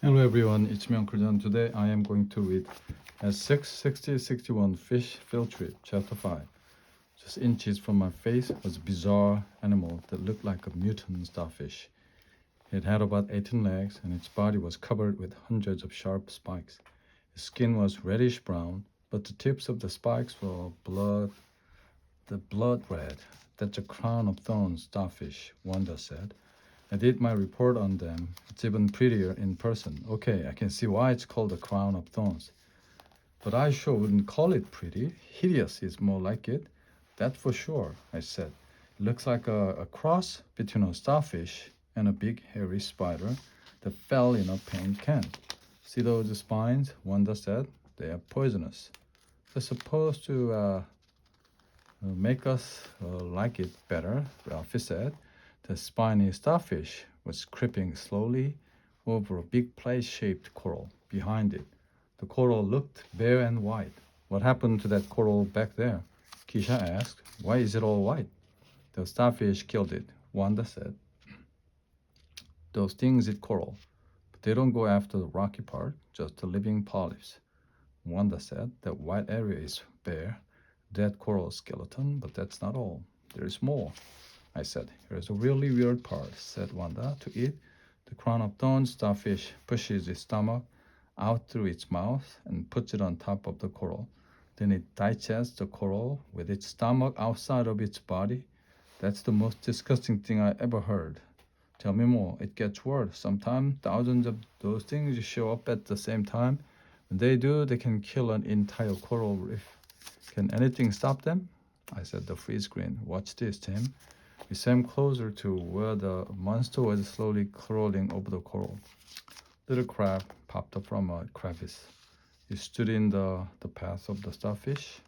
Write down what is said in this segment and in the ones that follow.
Hello everyone, it's me Uncle John. Today I am going to read as 66061 Fish Field Trip, Chapter 5. Just inches from my face was a bizarre animal that looked like a mutant starfish. It had about 18 legs and its body was covered with hundreds of sharp spikes. Its skin was reddish brown, but the tips of the spikes were blood red. That's a crown of thorns starfish, Wanda said. I did my report on them. It's even prettier in person. Okay, I can see why it's called a crown of thorns. But I sure wouldn't call it pretty. Hideous is more like it. That for sure, I said. It looks like a cross between a starfish and a big hairy spider that fell in a paint can. See those spines? Wanda said. They are poisonous. They're supposed to make us like it better, Ralphie said. The spiny starfish was creeping slowly over a big plate-shaped coral behind it. The coral looked bare and white. What happened to that coral back there? Keisha asked. Why is it all white? The starfish killed it, Wanda said. Those things eat coral, but they don't go after the rocky part, just the living polyps. Wanda said. That white area is bare, dead coral skeleton, but that's not all. There is more. I said. Here's a really weird part, said Wanda. To eat, the crown of thorns starfish pushes its stomach out through its mouth and puts it on top of the coral. Then it digests the coral with its stomach outside of its body. That's the most disgusting thing I ever heard. Tell me more. It gets worse. Sometimes thousands of those things show up at the same time. When they do, they can kill an entire coral reef. Can anything stop them? I said. The freeze grinned. Watch this, Tim. We swam closer to where the monster was slowly crawling over the coral. Little crab popped up from a crevice. It stood in the path of the starfish,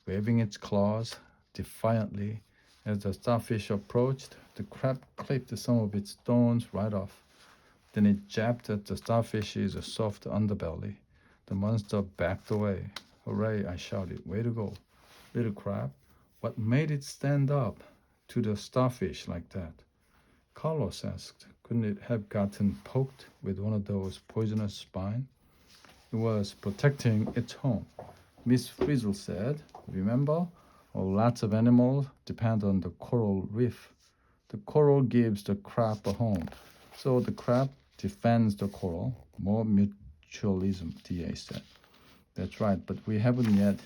waving its claws defiantly. As the starfish approached, the crab clipped some of its thorns right off. Then it jabbed at the starfish's soft underbelly. The monster backed away. Hooray, I shouted. Way to go, little crab. What made it stand up to the starfish like that? Carlos asked. Couldn't it have gotten poked with one of those poisonous spines? It was protecting its home, Miss Frizzle said. Remember? Oh, lots of animals depend on the coral reef. The coral gives the crab a home, so the crab defends the coral. More mutualism, DA said. That's right, but we haven't yet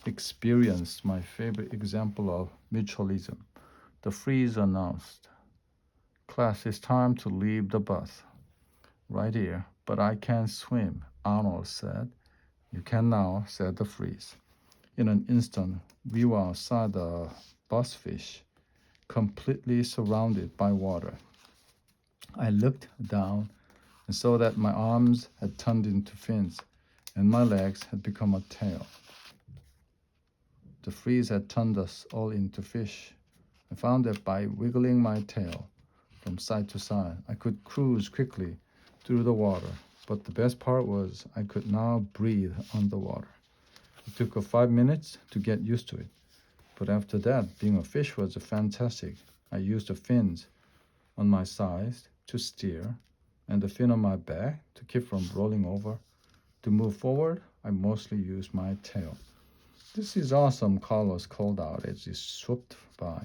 experienced my favorite example of mutualism. The freeze announced. Class, it's time to leave the bus. Right here, but I can't swim, Arnold said. You can now, said the freeze. In an instant, we were outside the busfish, completely surrounded by water. I looked down and saw that my arms had turned into fins and my legs had become a tail. The freeze had turned us all into fish. I found that by wiggling my tail from side to side, I could cruise quickly through the water. But the best part was I could now breathe underwater. It took 5 minutes to get used to it. But after that, being a fish was fantastic. I used the fins on my sides to steer and the fin on my back to keep from rolling over. To move forward, I mostly used my tail. This is awesome, Carlos called out as he swooped by.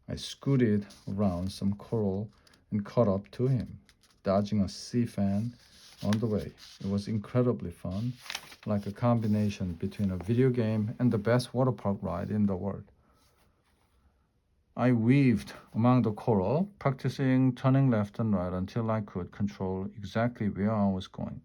I scooted around some coral and caught up to him, dodging a sea fan on the way. It was incredibly fun, like a combination between a video game and the best water park ride in the world. I weaved among the coral, practicing turning left and right until I could control exactly where I was going.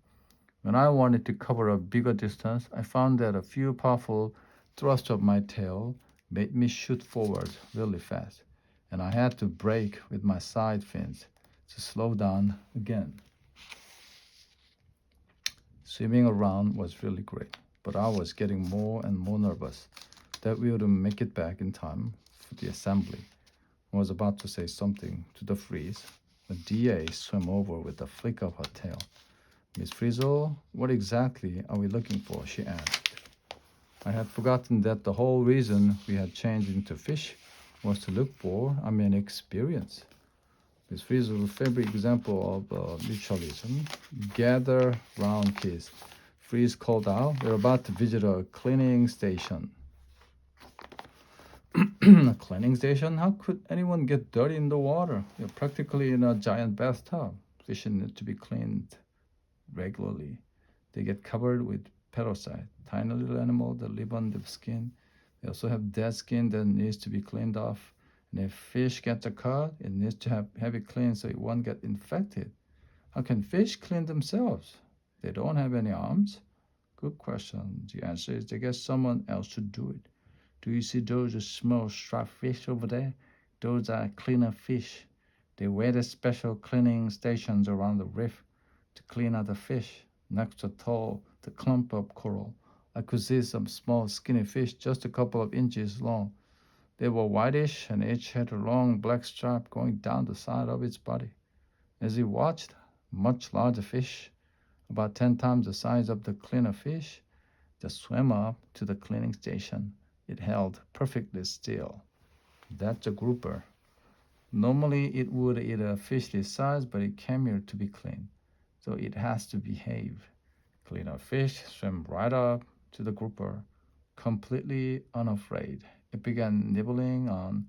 When I wanted to cover a bigger distance, I found that a few powerful thrusts of my tail made me shoot forward really fast, and I had to brake with my side fins to slow down again. Swimming around was really great, but I was getting more and more nervous that we wouldn't make it back in time for the assembly. I was about to say something to the freeze when DA swam over with a flick of her tail. Miss Frizzle, what exactly are we looking for? She asked. I had forgotten that the whole reason we had changed into fish was to look for, experience. Miss Friesel's favorite example of mutualism. Gather round, kids. Fries called out. We're about to visit a cleaning station. A cleaning station? How could anyone get dirty in the water? You're practically in a giant bathtub. Fish need to be cleaned regularly. They get covered with parasites, tiny little animals that live on the skin. They also have dead skin that needs to be cleaned off. And if fish gets a cut, it needs to have it cleaned so it won't get infected. How can fish clean themselves? They don't have any arms. Good question. The answer is they get someone else to do it. Do you see those small striped fish over there? Those are cleaner fish. They wait at special cleaning stations around the reef to clean out the fish. Next to the clump of coral, I could see some small skinny fish just a couple of inches long. They were whitish and each had a long black stripe going down the side of its body. As he watched, much larger fish, about 10 times the size of the cleaner fish, just swam up to the cleaning station. It held perfectly still. That's a grouper. Normally it would eat a fish this size, but it came here to be clean. So it has to behave. Cleaner fish swam right up to the grouper, completely unafraid. It began nibbling on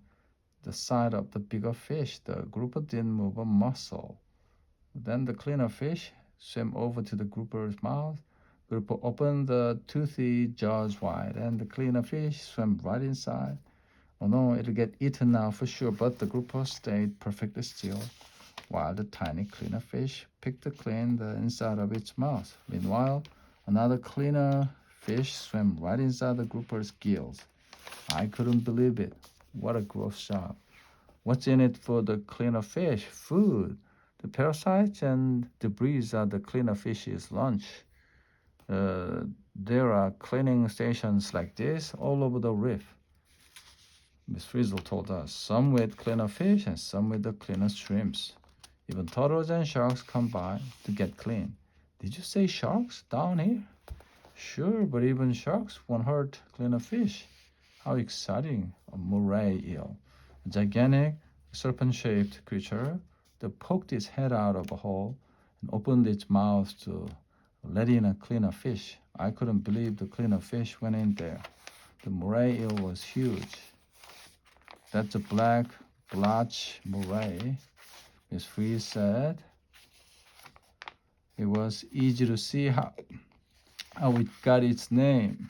the side of the bigger fish. The grouper didn't move a muscle. Then the cleaner fish swam over to the grouper's mouth. Grouper opened the toothy jaws wide, and the cleaner fish swam right inside. Oh no, it'll get eaten now for sure, but the grouper stayed perfectly still while the tiny cleaner fish picked to clean the inside of its mouth. Meanwhile, another cleaner fish swam right inside the grouper's gills. I couldn't believe it. What a gross job. What's in it for the cleaner fish? Food. The parasites and debris are the cleaner fish's lunch. There are cleaning stations like this all over the reef. Miss Frizzle told us, some with cleaner fish and some with the cleaner shrimps. Even turtles and sharks come by to get clean. Did you say sharks down here? Sure, but even sharks won't hurt cleaner fish. How exciting. A moray eel, a gigantic serpent-shaped creature that poked its head out of a hole and opened its mouth to let in a cleaner fish. I couldn't believe the cleaner fish went in there. The moray eel was huge. That's a black blotch moray, Miss Freeze said. It was easy to see how it got its name.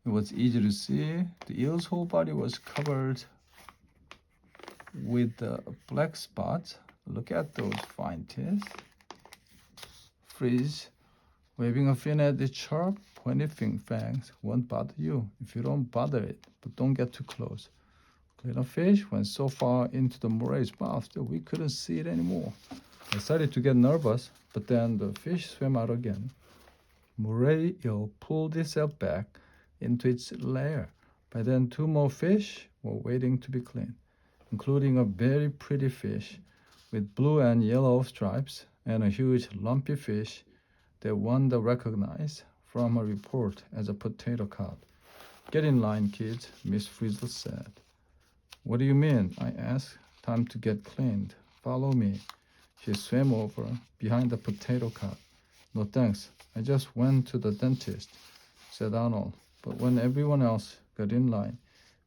It was easy to see. The eel's whole body was covered with black spots. Look at those fine teeth. Freeze, waving a fin at its sharp, pointed fangs, won't bother you if you don't bother it, but don't get too close. Cleaner fish went so far into the moray's mouth that we couldn't see it anymore. I started to get nervous, but then the fish swam out again. Moray eel pulled itself back into its lair. By then, 2 more fish were waiting to be cleaned, including a very pretty fish with blue and yellow stripes and a huge lumpy fish that Wanda recognized from a report as a potato cod. Get in line, kids, Miss Frizzle said. What do you mean? I asked. Time to get cleaned. Follow me. She swam over behind the potato cod. No thanks. I just went to the dentist, said Arnold. But when everyone else got in line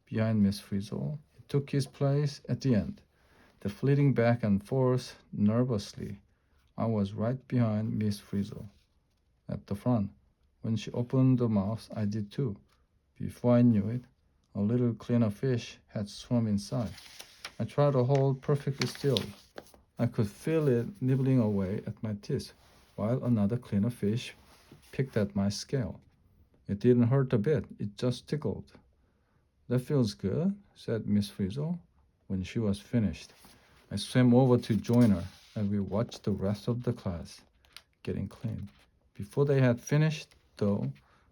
behind Miss Frizzle, he took his place at the end. The flitting back and forth nervously. I was right behind Miss Frizzle at the front. When she opened the mouth, I did too. Before I knew it, a little cleaner fish had swum inside. I tried to hold perfectly still. I could feel it nibbling away at my teeth, while another cleaner fish picked at my scale. It didn't hurt a bit, it just tickled. That feels good, said Miss Frizzle when she was finished. I swam over to join her, and we watched the rest of the class getting clean. Before they had finished, though,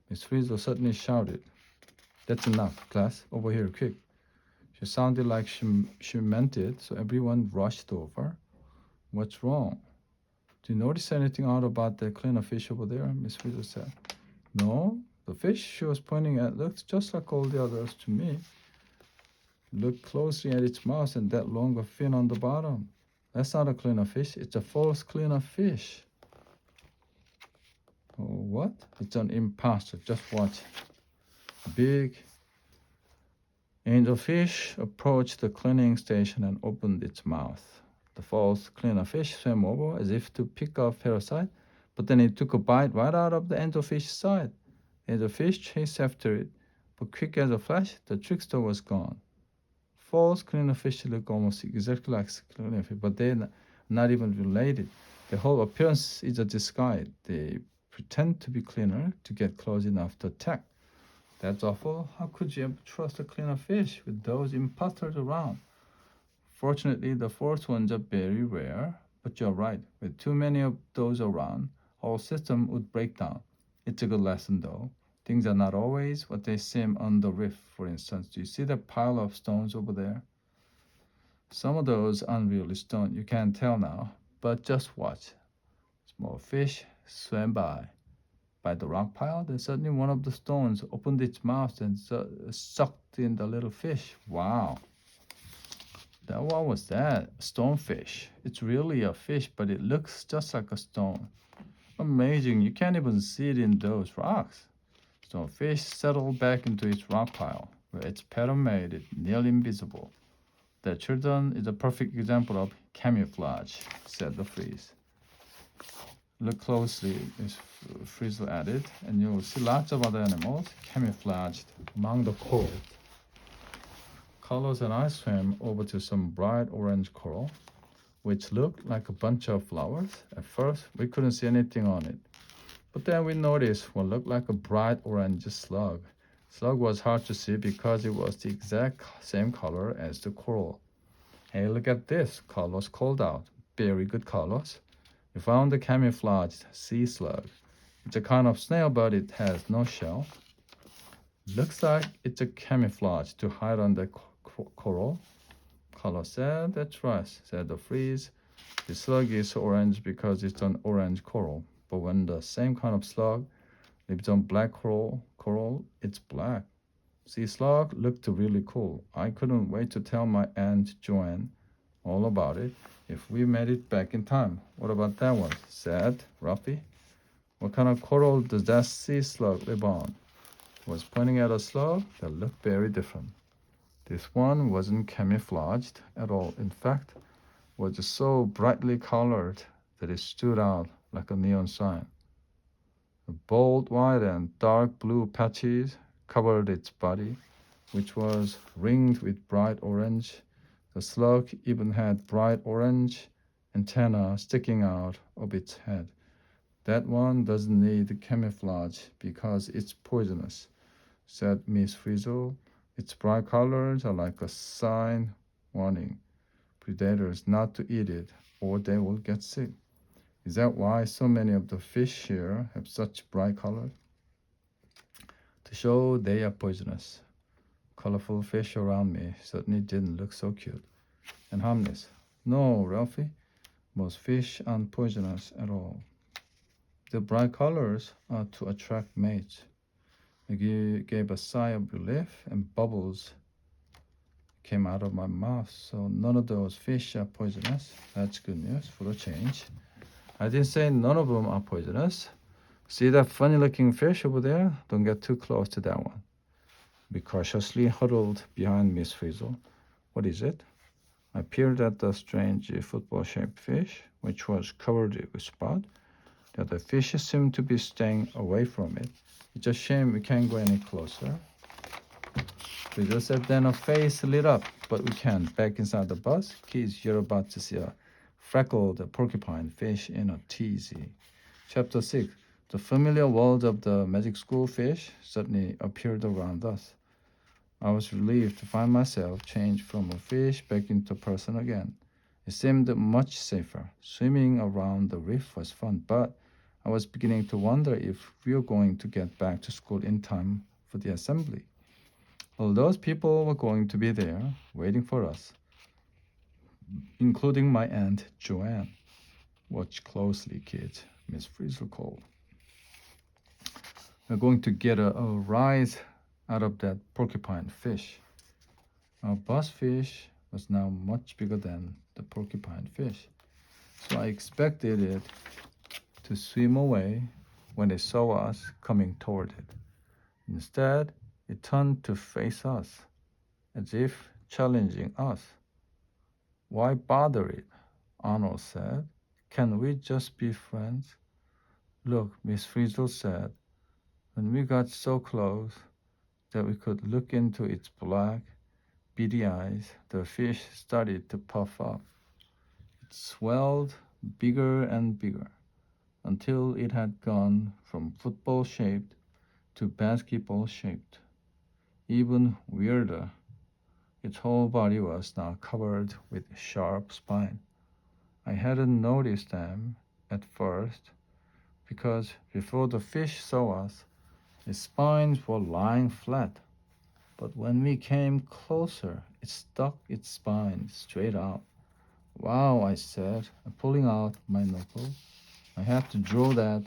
Miss Frizzle suddenly shouted, "That's enough, class, over here, quick." She sounded like she meant it, so everyone rushed over. What's wrong? Do you notice anything odd about the cleaner fish over there? Miss Frizzle said. No, the fish she was pointing at looked just like all the others to me. Look closely at its mouth and that longer fin on the bottom. That's not a cleaner fish. It's a false cleaner fish. Oh, what? It's an imposter. Just watch. Big angelfish approached the cleaning station and opened its mouth. The false cleaner fish swam over as if to pick up parasite, but then it took a bite right out of the angelfish's side. The angelfish chased after it, but quick as a flash, the trickster was gone. False cleaner fish look almost exactly like cleaner fish, but they're not even related. The whole appearance is a disguise. They pretend to be cleaner to get close enough to attack. That's awful. How could you ever trust a cleaner fish with those imposters around? Fortunately, the fourth ones are very rare, but you're right. With too many of those around, whole system would break down. It's a good lesson though. Things are not always what they seem on the reef. For instance, do you see that pile of stones over there? Some of those aren't really stone. You can't tell now, but just watch. Small fish swam by the rock pile. Then suddenly one of the stones opened its mouth and sucked in the little fish. Wow. What was that? A stonefish. It's really a fish, but it looks just like a stone. Amazing. You can't even see it in those rocks. Stonefish settled back into its rock pile, where its pattern made it nearly invisible. The children is a perfect example of camouflage, said the freeze. Look closely, Miss Frizzle added, and you'll see lots of other animals camouflaged among the coral. Carlos and I swam over to some bright orange coral, which looked like a bunch of flowers. At first, we couldn't see anything on it. But then we noticed what looked like a bright orange slug. Slug was hard to see because it was the exact same color as the coral. Hey, look at this, Carlos called out. Very good, Carlos. We found the camouflaged sea slug. It's a kind of snail, but it has no shell. Looks like it's a camouflage to hide on the coral. Carlos said, that's right, said the freeze. The slug is orange because it's an orange coral. But when the same kind of slug lives on black coral, it's black. Sea slug looked really cool. I couldn't wait to tell my Aunt Joanne all about it if we made it back in time. What about that one? Said Ruffy. What kind of coral does that sea slug live on? He was pointing at a slug that looked very different. This one wasn't camouflaged at all. In fact, was so brightly colored that it stood out like a neon sign. The bold white and dark blue patches covered its body, which was ringed with bright orange. The slug even had bright orange antennae sticking out of its head. That one doesn't need camouflage because it's poisonous, said Miss Frizzle. Its bright colors are like a sign warning predators not to eat it or they will get sick. Is that why so many of the fish here have such bright colors? To show they are poisonous. Colorful fish around me certainly didn't look so cute and harmless. No, Ralphie, most fish aren't poisonous at all. The bright colors are to attract mates. I gave a sigh of relief and bubbles came out of my mouth. So none of those fish are poisonous. That's good news for a change. I didn't say none of them are poisonous. See that funny looking fish over there? Don't get too close to that one. We cautiously huddled behind Miss Frizzle. What is it? I peered at the strange football-shaped fish, which was covered with spots. The other fish seemed to be staying away from it. It's a shame we can't go any closer. Frizzle said, then her face lit up, but we can't. Back inside the bus, kids, you're about to see a freckled porcupine fish in a teasy. Chapter 6. The familiar world of the magic school fish suddenly appeared around us. I was relieved to find myself changed from a fish back into a person again. It seemed much safer. Swimming around the reef was fun, but I was beginning to wonder if we were going to get back to school in time for the assembly. All those people were going to be there, waiting for us, including my Aunt Joanne. Watch closely, kids, Miss Frizzle called. We're going to get a rise out of that porcupine fish. Our buzzfish was now much bigger than the porcupine fish, so I expected it to swim away when it saw us coming toward it. Instead, it turned to face us, as if challenging us. Why bother it? Arnold said. Can we just be friends? Look, Miss Frizzle said. When we got so close that we could look into its black, beady eyes, the fish started to puff up. It swelled bigger and bigger until it had gone from football shaped to basketball shaped. Even weirder, its whole body was now covered with sharp spines. I hadn't noticed them at first because before the fish saw us, its spines were lying flat. But when we came closer, it stuck its spine straight out. Wow, I said, pulling out my notebook. I have to draw that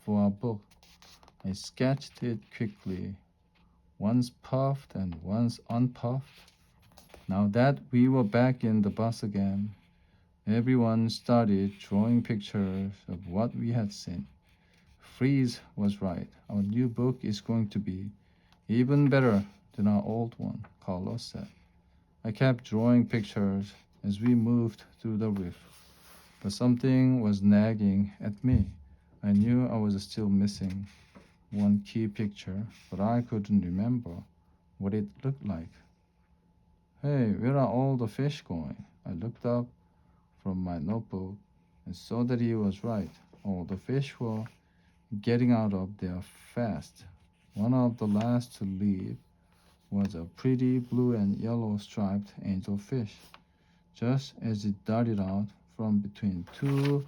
for our book. I sketched it quickly, once puffed and once unpuffed. Now that we were back in the bus again, everyone started drawing pictures of what we had seen. Freeze was right. Our new book is going to be even better than our old one, Carlos said. I kept drawing pictures as we moved through the reef, but something was nagging at me. I knew I was still missing one key picture, but I couldn't remember what it looked like. Hey, where are all the fish going? I looked up from my notebook and saw that he was right. All the fish were getting out of there fast. One of the last to leave was a pretty blue and yellow striped angelfish. Just as it darted out from between two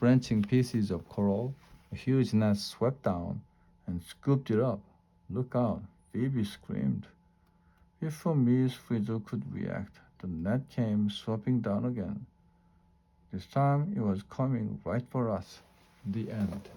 branching pieces of coral, a huge net swept down and scooped it up. Look out, Phoebe screamed. Before Miss Frizzle could react, the net came swooping down again. This time it was coming right for us. The end.